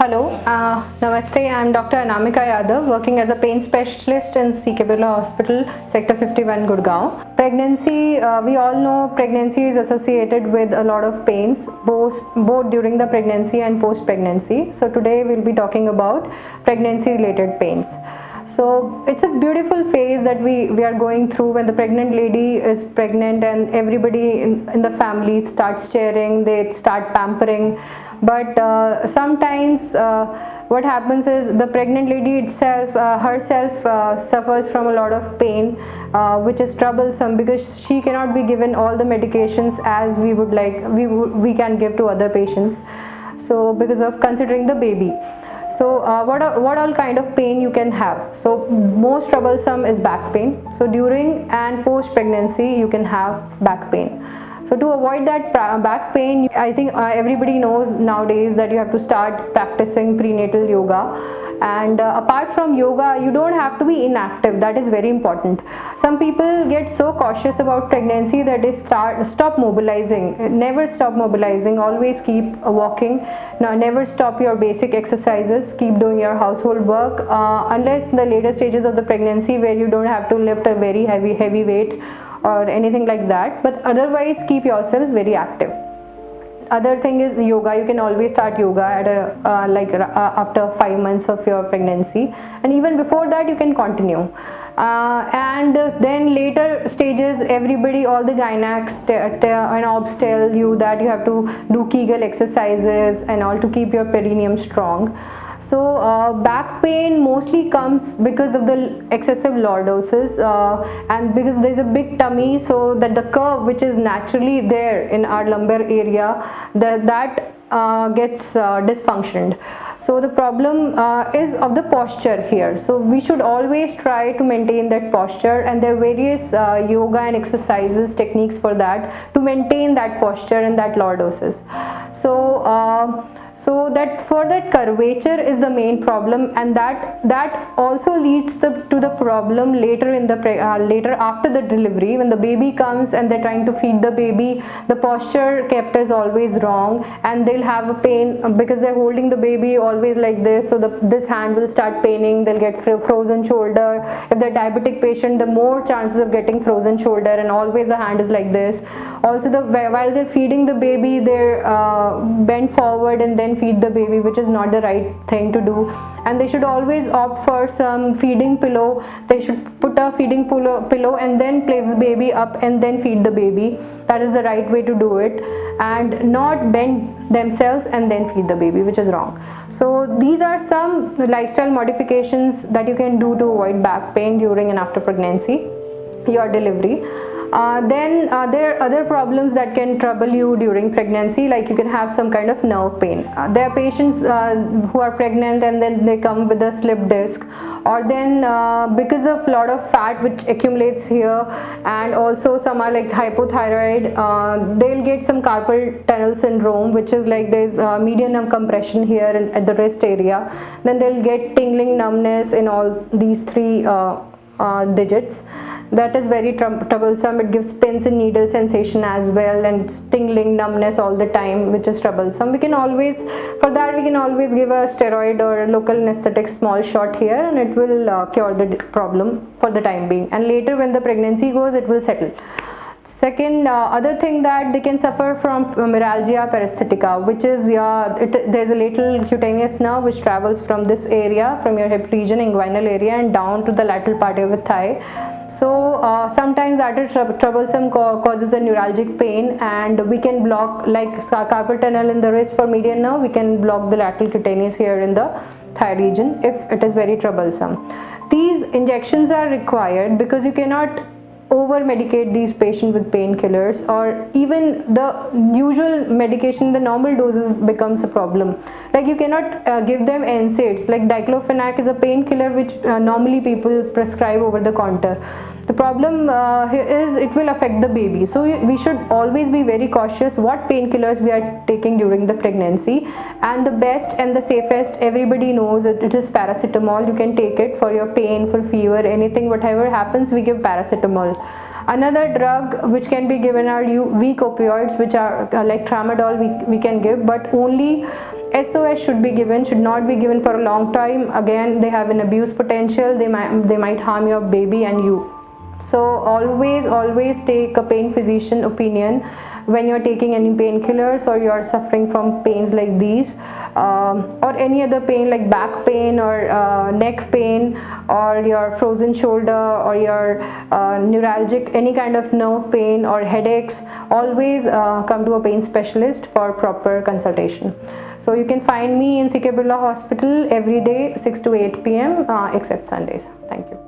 Hello, Namaste. I am Dr. Anamika Yadav, working as a pain specialist in CK Birla Hospital, Sector 51, Gurgaon. Pregnancy, we all know pregnancy is associated with a lot of pains, both during the pregnancy and post-pregnancy. So today we'll be talking about pregnancy-related pains. So it's a beautiful phase that we are going through when the pregnant lady is pregnant and everybody in the family starts cheering, they start pampering. But sometimes what happens is the pregnant lady itself herself suffers from a lot of pain, which is troublesome because she cannot be given all the medications as we would like we can give to other patients, so because of considering the baby. So what all kind of pain you can have? So most troublesome is back pain. So during and post pregnancy you can have back pain. So to avoid that back pain, I think everybody knows nowadays that you have to start practicing prenatal yoga. And apart from yoga, you don't have to be inactive. That is very important. Some people get so cautious about pregnancy that they stop mobilizing. Never stop mobilizing. Always keep walking. Now, never stop your basic exercises. Keep doing your household work unless the later stages of the pregnancy where you don't have to lift a very heavy weight or anything like that, but otherwise keep yourself very active. Other thing is yoga. You can always start yoga at after 5 months of your pregnancy, and even before that you can continue. And then later stages, everybody, all the gynacs and obs tell you that you have to do Kegel exercises and all to keep your perineum strong. So back pain mostly comes because of the excessive lordosis and because there is a big tummy, so that the curve which is naturally there in our lumbar area, that gets dysfunctioned. So the problem is of the posture here. So we should always try to maintain that posture, and there are various yoga and exercises techniques for that to maintain that posture and that lordosis. So that for that curvature is the main problem, and that also leads to the problem later in the later after the delivery, when the baby comes and they're trying to feed the baby. The posture kept is always wrong, and they'll have a pain because they're holding the baby always like this. So this hand will start paining. They'll get frozen shoulder. If they're diabetic patient, the more chances of getting frozen shoulder, and always the hand is like this. Also, while they're feeding the baby, they're bent forward and then feed the baby, which is not the right thing to do. And they should always opt for some feeding pillow. They should put a feeding pillow and then place the baby up and then feed the baby. That is the right way to do it, and not bend themselves and then feed the baby, which is wrong. So these are some lifestyle modifications that you can do to avoid back pain during and after pregnancy, your delivery. Then there are other problems that can trouble you during pregnancy, like you can have some kind of nerve pain. There are patients who are pregnant and then they come with a slip disc, or then because of lot of fat which accumulates here, and also some are like hypothyroid, they'll get some carpal tunnel syndrome, which is like there's median nerve compression here at the wrist area. Then they'll get tingling, numbness in all these three digits. That is very troublesome. It gives pins and needle sensation as well, and tingling, numbness all the time, which is troublesome. We can always, for that we can always give a steroid or a local anesthetic small shot here, and it will cure the problem for the time being, and later when the pregnancy goes, it will settle. Second, other thing that they can suffer from myalgia paresthetica, which is there's a little cutaneous nerve which travels from this area, from your hip region, inguinal area, and down to the lateral part of the thigh. So sometimes that is troublesome, causes a neuralgic pain, and we can block, like carpal tunnel in the wrist for median nerve, we can block the lateral cutaneous here in the thigh region if it is very troublesome. These injections are required because you cannot over medicate these patients with painkillers, or even the usual medication, the normal doses becomes a problem. Like you cannot give them NSAIDs, like diclofenac is a painkiller which normally people prescribe over the counter. The problem here is it will affect the baby, so we should always be very cautious what painkillers we are taking during the pregnancy. And the best and the safest, everybody knows that it is paracetamol. You can take it for your pain, for fever, anything, whatever happens, we give paracetamol. Another drug which can be given are weak opioids, which are like tramadol we can give, but only SOS should be given, should not be given for a long time. Again, they have an abuse potential. They might harm your baby and you. So always take a pain physician opinion when you're taking any painkillers or you're suffering from pains like these, or any other pain like back pain or neck pain, or your frozen shoulder, or your neuralgic, any kind of nerve pain or headaches. Always come to a pain specialist for proper consultation. So you can find me in CK Birla Hospital every day 6 to 8 p.m. Except Sundays. Thank you.